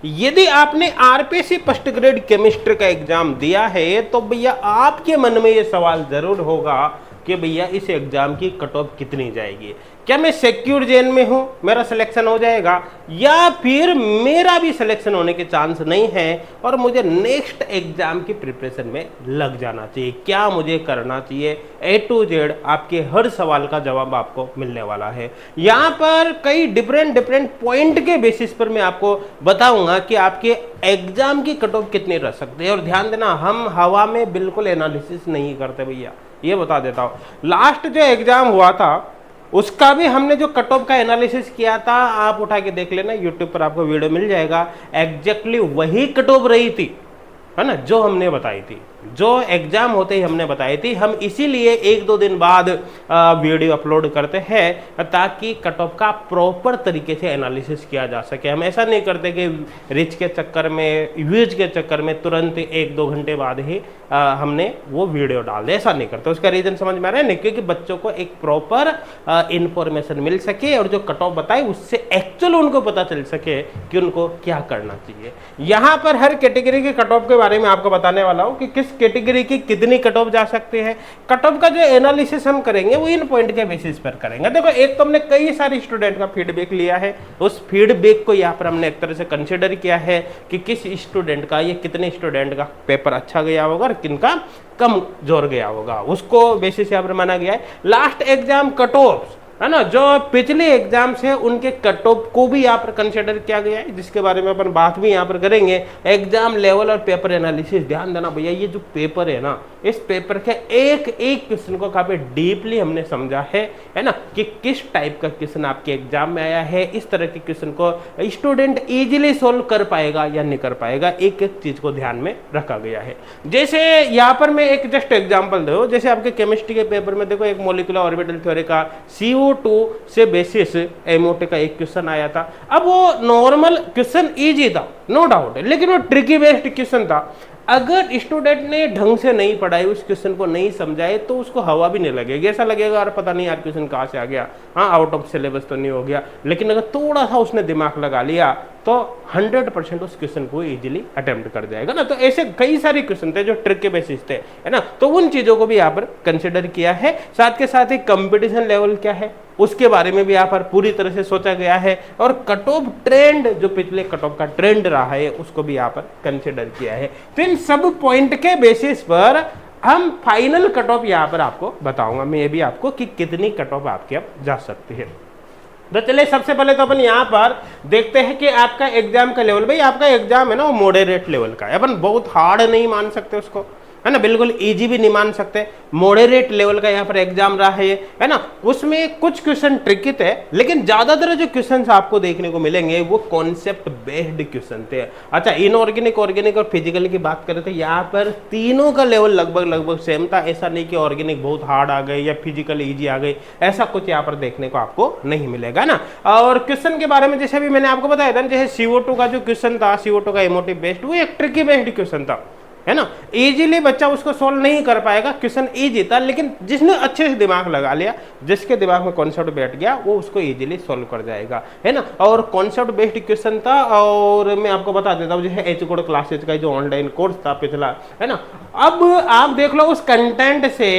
यदि आपने RPSC first grade chemistry का एग्जाम दिया है तो भैया आपके मन में ये सवाल जरूर होगा कि भैया इस एग्जाम की कट ऑफ कितनी जाएगी, क्या मैं सिक्योर जेन में हूं, मेरा सिलेक्शन हो जाएगा, या फिर मेरा भी सिलेक्शन होने के चांस नहीं है और मुझे नेक्स्ट एग्जाम की प्रिपरेशन में लग जाना चाहिए, क्या मुझे करना चाहिए। A to Z आपके हर सवाल का जवाब आपको मिलने वाला है। यहाँ पर कई डिफरेंट पॉइंट के बेसिस पर मैं आपको बताऊंगा कि आपके एग्जाम की कट ऑफ कितनी रह सकती है। और ध्यान देना, हम हवा में बिल्कुल एनालिसिस नहीं करते भैया, ये बता देता हूं। लास्ट जो एग्जाम हुआ था उसका भी हमने जो कट ऑफ का एनालिसिस किया था, आप उठा के देख लेना, यूट्यूब पर आपको वीडियो मिल जाएगा। एग्जैक्टली वही कट ऑफ रही थी, है ना, जो हमने बताई थी, जो एग्जाम होते ही हमने बताई थी। हम इसीलिए एक दो दिन बाद वीडियो अपलोड करते हैं ताकि कट ऑफ का प्रॉपर तरीके से एनालिसिस किया जा सके। हम ऐसा नहीं करते कि रिच के चक्कर में, व्यूज के चक्कर में तुरंत एक दो घंटे बाद ही हमने वो वीडियो डाल दे, ऐसा नहीं करते। उसका रीजन समझ में आ रहा है ना, क्योंकि बच्चों को एक प्रॉपर इंफॉर्मेशन मिल सके और जो कट ऑफ बताए उससे एक्चुअल उनको पता चल सके कि उनको क्या करना चाहिए। यहाँ पर हर कैटेगरी के कट ऑफ के बारे में आपको बताने वाला हूँ कि किस कैटेगरी की कितनी कट ऑफ जा सकती है। कट ऑफ का जो एनालिसिस हम करेंगे वो इन पॉइंट के बेसिस पर करेंगे। देखो, एक तो हमने कई सारे स्टूडेंट का फीडबैक लिया है, उस फीडबैक को यहाँ पर हमने एक तरह से कंसिडर किया है कि किस स्टूडेंट का, ये कितने स्टूडेंट का पेपर अच्छा गया होगा और किनका कम जोर गया होगा, उसको बेसिस यहाँ पर माना गया है। लास्ट एग्जाम कट ऑफ, है ना, जो पिछले एग्जाम्स है उनके कट ऑफ को भी यहाँ पर कंसिडर किया गया है, जिसके बारे में अपन बात भी यहाँ पर करेंगे। एग्जाम लेवल और पेपर एनालिसिस, ध्यान देना भैया, ये जो पेपर है ना, इस पेपर के एक एक क्वेश्चन को काफी डीपली हमने समझा है ना, कि किस टाइप का क्वेश्चन आपके एग्जाम में आया है। इस तरह के क्वेश्चन को स्टूडेंट इजीली सोल्व कर पाएगा या नहीं कर पाएगा, एक एक चीज को ध्यान में रखा गया है। जैसे यहाँ पर मैं एक जस्ट एग्जाम्पल दो, जैसे आपके केमिस्ट्री के पेपर में देखो, एक मोलिकुलर ऑर्बिटल थ्योरी का CO2 से बेसिस MOT का एक क्वेश्चन आया था। अब वो नॉर्मल क्वेश्चन इजी था, नो डाउट, लेकिन वो ट्रिकी बेस्ड क्वेश्चन था। अगर स्टूडेंट ने ढंग से नहीं पढ़ाई, उस क्वेश्चन को नहीं समझाए, तो उसको हवा भी नहीं लगेगी, ऐसा लगेगा यार पता नहीं यार क्वेश्चन कहाँ से आ गया, हाँ आउट ऑफ सिलेबस तो नहीं हो गया। लेकिन अगर थोड़ा सा उसने दिमाग लगा लिया तो 100% उस क्वेश्चन को इजीली अटेम्प्ट कर जाएगा ना। तो ऐसे कई सारे क्वेश्चन थे जो ट्रिक के बेसिस थे, है ना, तो उन चीजों को भी यहाँ पर कंसिडर किया है। साथ के साथ ही कंपटीशन लेवल क्या है उसके बारे में भी यहाँ पर पूरी तरह से सोचा गया है, और कट ऑफ ट्रेंड, जो पिछले कट ऑफ का ट्रेंड रहा है, उसको भी यहाँ पर कंसिडर किया है। तो इन सब पॉइंट के बेसिस पर हम फाइनल कट ऑफ यहाँ पर आपको बताऊंगा मैं भी आपको कि कितनी कट ऑफ आपके अब जा सकती है। तो चलिए सबसे पहले तो अपन यहाँ पर देखते हैं कि आपका एग्जाम का लेवल, भाई आपका एग्जाम है ना वो मॉडरेट लेवल का है, अपन बहुत हार्ड नहीं मान सकते उसको, है ना, बिल्कुल इजी भी नहीं मान सकते, मॉडरेट लेवल का यहाँ पर एग्जाम रहा है ना। उसमें कुछ क्वेश्चन ट्रिकी थे, लेकिन ज्यादातर जो क्वेश्चंस आपको देखने को मिलेंगे वो कॉन्सेप्ट बेस्ड क्वेश्चन थे। अच्छा, इनऑर्गेनिक, ऑर्गेनिक और फिजिकल की बात करें तो यहाँ पर तीनों का लेवल लगभग सेम था। ऐसा नहीं कि ऑर्गेनिक बहुत हार्ड आ गए या फिजिकल इजी आ गई, ऐसा कुछ यहाँ पर देखने को आपको नहीं मिलेगा ना। और क्वेश्चन के बारे में जैसे भी मैंने आपको बताया था, जैसे CO2 का जो क्वेश्चन था, CO2 का MOT बेस्ड, वो एक ट्रिकी बेस्ड क्वेश्चन था, है ना, इजीली बच्चा उसको सोल्व नहीं कर पाएगा, क्वेश्चन इजी था, लेकिन जिसने अच्छे से दिमाग लगा लिया, जिसके दिमाग में कॉन्सेप्ट बैठ गया, वो उसको इजीली सोल्व कर जाएगा, है ना। और कॉन्सेप्ट बेस्ड क्वेश्चन था। और मैं आपको बता देता हूँ, जैसे एच कोड क्लासेज का जो ऑनलाइन कोर्स था पिछला, है ना, अब आप देख लो उस कंटेंट से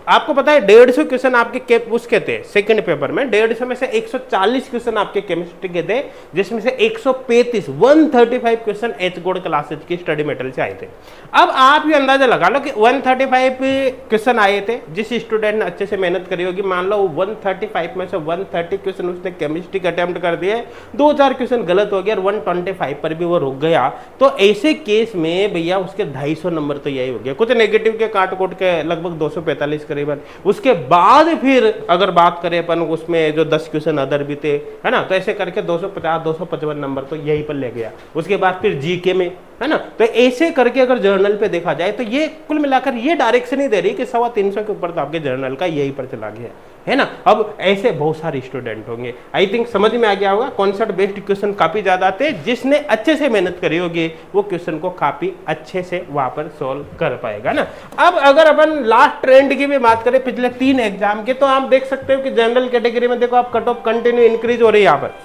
आपको पता है 150 क्वेश्चन आपके उसके थे सेकंड पेपर में, 150 में से 140 क्वेश्चन आपके केमिस्ट्री के थे, जिसमें से 135 क्वेश्चन एच कोड क्लासेज की स्टडी मटेरियल से आए थे। अब आप ये अंदाजा लगा लो कि 135 क्वेश्चन आए थे, जिस स्टूडेंट ने अच्छे से मेहनत करी होगी, मान लो 135 में से 130 क्वेश्चन उसने केमिस्ट्री का अटेम्प्ट कर दिए, 2-4 क्वेश्चन गलत हो गया और 125 पर भी वो रुक गया, तो ऐसे केस में भैया उसके 250 नंबर तो यही हो गया, कुछ नेगेटिव के काट कोट के लगभग 245 करीबन। उसके बाद फिर अगर बात करें अपन उसमें जो 10 क्वेश्चन अदर भी थे, है ना, तो ऐसे करके 250-255 नंबर तो यहीं पर ले गया। उसके बाद फिर जीके में, है ना, तो ऐसे करके अगर जर्नल पे देखा जाए तो ये कुल मिलाकर ये डायरेक्शन ही दे रही कि 350 के ऊपर तो आपके जर्नल का यही पर चला गया, है ना। अब ऐसे बहुत सारे स्टूडेंट होंगे, आई थिंक समझ में आ गया होगा, कॉन्सेप्ट बेस्ड क्वेश्चन काफी ज्यादा आते हैं, जिसने अच्छे से मेहनत करी होगी वो क्वेश्चन को काफी अच्छे से वहां पर सोल्व कर पाएगा ना। अब अगर अपन लास्ट ट्रेंड की भी बात करें पिछले 3 एग्जाम के, तो आप देख सकते हो कि जनरल कैटेगरी में देखो आप कट ऑफ कंटिन्यू इंक्रीज हो रही है, यहाँ पर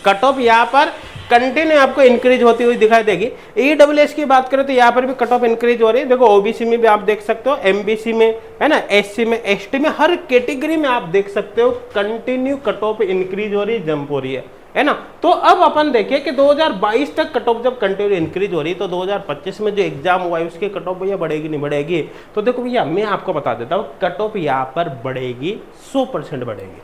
कट ऑफ यहाँ पर कंटिन्यू आपको इंक्रीज होती हुई दिखाई देगी। ईडब्ल्यूएस की बात करें तो यहाँ पर भी कट ऑफ इंक्रीज हो रही है। देखो ओबीसी में भी आप देख सकते हो, एमबीसी में है ना, एससी में, एसटी में, हर कैटेगरी में आप देख सकते हो कंटिन्यू कट ऑफ इंक्रीज हो रही है, जंप हो रही है ना। तो अब अपन देखिए कि 2022 तक कट ऑफ जब कंटिन्यू इंक्रीज हो रही है तो 2025 में जो एग्जाम हुआ है उसके कट ऑफ भैया बढ़ेगी नहीं बढ़ेगी? तो देखो भैया मैं आपको बता देता हूँ, कट ऑफ यहाँ पर बढ़ेगी, 100% बढ़ेगी।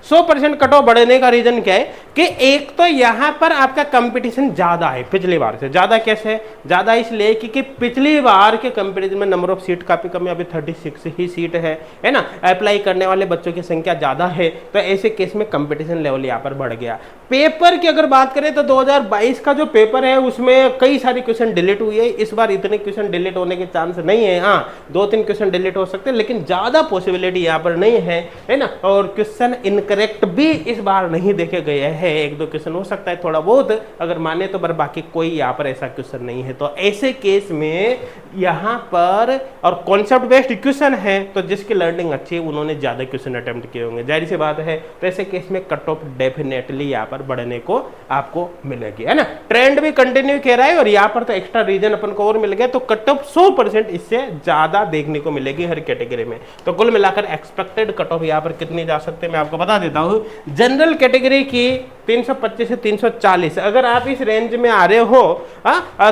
100% कट ऑफ बढ़ने का रीजन क्या है कि एक तो यहां पर आपका कंपटीशन ज्यादा है पिछली बार से। ज्यादा कैसे है? ज्यादा इसलिए कि पिछली बार के कंपैरिजन में नंबर ऑफ सीट काफी कम है, अभी 36 ही सीट है ना। अप्लाई करने वाले बच्चों की संख्या ज्यादा है, तो ऐसे केस में कंपटीशन लेवल यहाँ पर बढ़ गया। पेपर की अगर बात करें तो 2022 का जो पेपर है उसमें कई सारे क्वेश्चन डिलीट हुए। इस बार इतने क्वेश्चन डिलीट होने के चांस नहीं है। हाँ, 2-3 क्वेश्चन डिलीट हो सकते हैं, लेकिन ज्यादा पॉसिबिलिटी यहाँ पर नहीं है ना। और क्वेश्चन करेक्ट भी इस बार नहीं देखे गए हैं। 1-2 क्वेश्चन हो सकता है थोड़ा बहुत अगर माने तो, पर बाकी कोई यहाँ पर ऐसा क्वेश्चन नहीं है। तो ऐसे केस में यहाँ पर और कॉन्सेप्ट बेस्ड क्वेश्चन है तो जिसकी लर्निंग अच्छी है उन्होंने ज्यादा क्वेश्चन अटेम्प्ट किए होंगे, जाहिर सी बात है। तो ऐसे केस में कट ऑफ डेफिनेटली यहाँ पर बढ़ने को आपको मिलेगी, है ना। ट्रेंड भी कंटिन्यू कह रहा है और यहाँ पर तो एक्स्ट्रा रीजन अपन को और मिल गया, तो कट ऑफ 100% इससे ज्यादा देखने को मिलेगी हर कैटेगरी में। तो कुल मिलाकर एक्सपेक्टेड कट ऑफ यहाँ पर कितनी जा सकते हैं मैं आपको बता देता हूँ। जनरल कैटेगरी की 325 से 340, अगर आप इस रेंज में आ रहे हो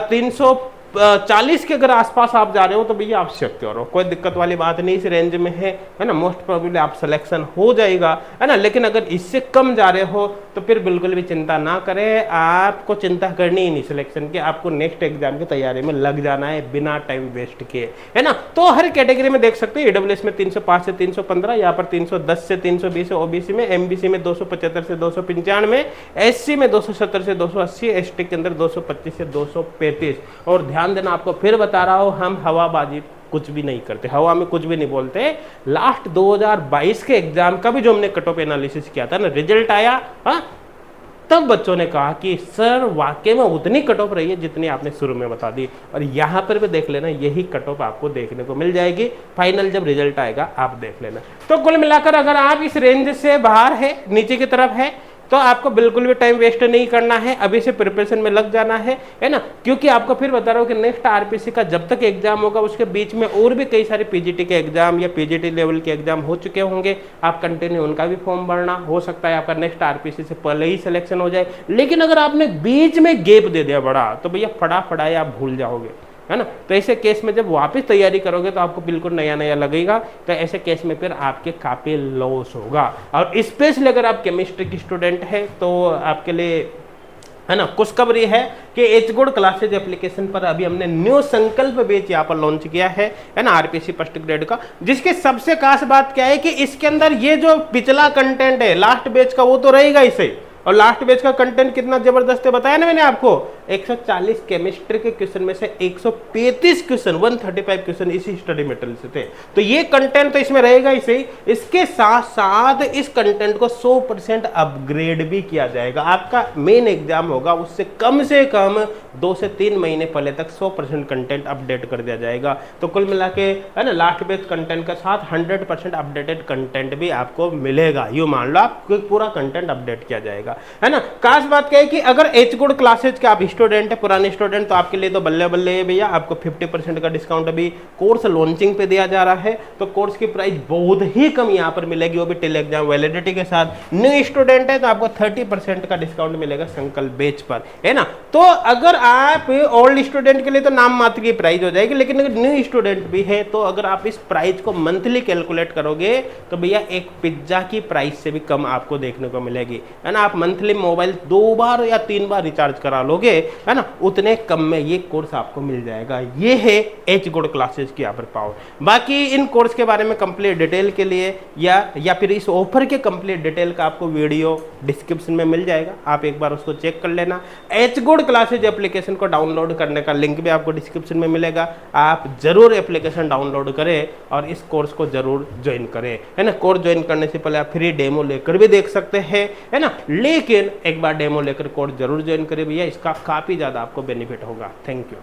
340 के अगर आसपास आप जा रहे हो तो भैया आप सिक्योर हो, कोई दिक्कत वाली बात नहीं। इस रेंज में है ना, मोस्ट प्रोबेबली आप सिलेक्शन हो जाएगा, है ना। लेकिन अगर इससे कम जा रहे हो तो फिर बिल्कुल भी चिंता ना करें, आपको चिंता करनी ही नहीं सिलेक्शन की, आपको नेक्स्ट एग्जाम की तैयारी में लग जाना है बिना टाइम वेस्ट किए, है ना। तो हर कैटेगरी में देख सकते हैं, ईडब्ल्यूएस में 305 से 315, यहाँ पर 310 से 320 ओबीसी में, एमबीसी में 275 से 295, एससी में 270 से 280, एसटी के अंदर 225 से 235। और ध्यान देना, आपको फिर बता रहा हूं, हम हवाबाजी कुछ भी नहीं करते, हवा में कुछ भी नहीं बोलते। लास्ट 2022 के एग्जाम का भी जो हमने कट ऑफ एनालिसिस किया था ना, रिजल्ट आया तब बच्चों ने कहा कि सर वाकई में उतनी कट ऑफ रही है जितनी आपने शुरू में बता दी। और यहाँ पर भी देख लेना, यही कट ऑफ आपको देखने को मिल जाएगी फाइनल जब रिजल्ट आएगा, आप देख लेना। तो कुल मिलाकर अगर आप इस रेंज से बाहर है, नीचे की तरफ है, तो आपको बिल्कुल भी टाइम वेस्ट नहीं करना है, अभी से प्रिपरेशन में लग जाना है ना। क्योंकि आपको फिर बता रहा हूँ कि नेक्स्ट आरपीसी का जब तक एग्जाम होगा उसके बीच में और भी कई सारे पीजीटी के एग्जाम या पीजीटी लेवल के एग्जाम हो चुके होंगे, आप कंटिन्यू उनका भी फॉर्म भरना। हो सकता है आपका नेक्स्ट आरपीसी से पहले ही सिलेक्शन हो जाए, लेकिन अगर आपने बीच में गैप दे दिया बड़ा तो भैया फटाफट आप भूल जाओगे, है ना। तो ऐसे केस में जब वापस तैयारी करोगे तो आपको बिल्कुल नया नया लगेगा, तो ऐसे केस में फिर आपके काफी लॉस होगा। और स्पेशली अगर आप केमिस्ट्री की स्टूडेंट है तो आपके लिए, है ना, खुशखबरी है कि एच गुड क्लासेज एप्लीकेशन पर अभी हमने न्यू संकल्प बैच यहाँ पर लॉन्च किया है ना, आरपीसी फर्स्ट ग्रेड का। जिसकी सबसे खास बात क्या है कि इसके अंदर ये जो पिछला कंटेंट है लास्ट बैच का वो तो रहेगा ही सही, और लास्ट बैच का कंटेंट कितना जबरदस्त है बताया ना मैंने आपको। 140 केमिस्ट्री के क्वेश्चन में से 135 क्वेश्चन, 135 क्वेश्चन इसी स्टडी मटेरियल से थे। तो ये कंटेंट तो इसमें रहेगा ही सही, इसके साथ साथ इस कंटेंट को 100% अपग्रेड भी किया जाएगा। आपका मेन एग्जाम होगा उससे कम 2 से 3 महीने पहले तक 100% कंटेंट अपडेट कर दिया जाएगा। तो कुल मिला के, है ना, लास्ट बैच कंटेंट के साथ 100% अपडेटेड कंटेंट भी आपको मिलेगा। यूं मान लो आप पूरा कंटेंट अपडेट किया जाएगा, है ना। खास बात क्या है कि अगर एच गुड क्लासेज के आप स्टूडेंट है, पुराने स्टूडेंट, तो आपके लिए तो बल्ले बल्ले है भैया, आपको 50% का डिस्काउंट अभी कोर्स लॉन्चिंग पे दिया जा रहा है। तो कोर्स की प्राइस बहुत ही कम यहाँ पर मिलेगी, वो भी टिल एग्जाम वैलिडिटी के साथ। न्यू स्टूडेंट है तो आपको 30% का डिस्काउंट मिलेगा संकल्प बैच पर, है ना। तो अगर आप ओल्ड स्टूडेंट के लिए तो नाम मात्र की प्राइस हो जाएगी, लेकिन अगर न्यू स्टूडेंट भी है तो अगर आप इस प्राइस को मंथली कैलकुलेट करोगे तो भैया एक पिज्जा की प्राइस से भी कम आपको देखने को मिलेगी, है ना। आप मंथली मोबाइल 2 बार या 3 बार रिचार्ज करा लोगे, है ना, उतने कम में ये कोर्स आपको मिल जाएगा। ये है एच गुड क्लासेज की यहाँ पर पावर। बाकी इन कोर्स के बारे में कंप्लीट डिटेल के लिए या फिर इस ऑफर के कंप्लीट डिटेल का आपको वीडियो डिस्क्रिप्शन में मिल जाएगा, आप एक बार उसको चेक कर लेना। एच गुड क्लासेज एप्लीकेशन को डाउनलोड करने का लिंक भी आपको डिस्क्रिप्शन में मिलेगा, आप जरूर एप्लीकेशन डाउनलोड करें और इस कोर्स को जरूर ज्वाइन करें, है ना। कोर्स ज्वाइन करने से पहले आप फ्री डेमो लेकर भी देख सकते हैं, है ना, लेकिन एक बार डेमो लेकर कोर्स जरूर ज्वाइन करें भैया, इसका काफी ज्यादा आपको बेनिफिट होगा। Thank you.